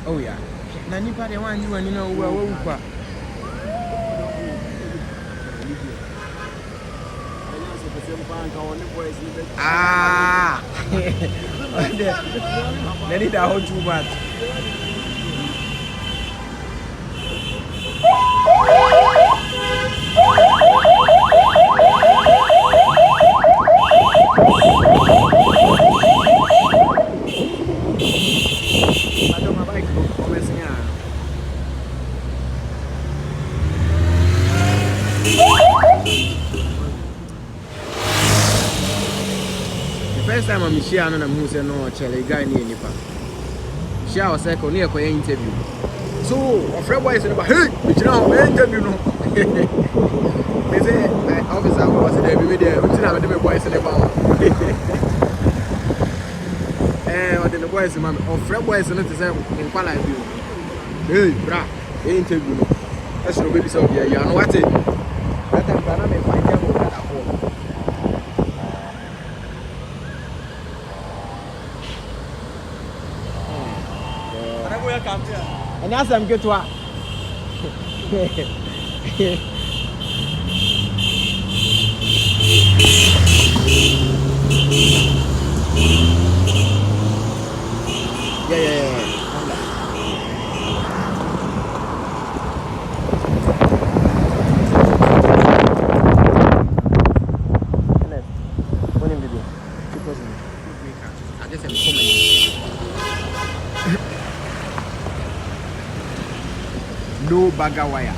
Oh yeah. Na nipa de wan you ani na wo awu kwa. Ah. Let it out too much. First time I'm here, and I'm who say no, Charlie guy near Nipa. Share was second near for interview. So, a friend boy said, hey, you know, interview no. They say, officer was there, we there, we have the boys in the bar. And the boys, man, or friend boys in the same in Pala. Hey, bra, interview. That's no baby, so yeah, you know what it. That time, I may find them at home. And as I'm good to her. Yeah. I just am coming. No bagger wire.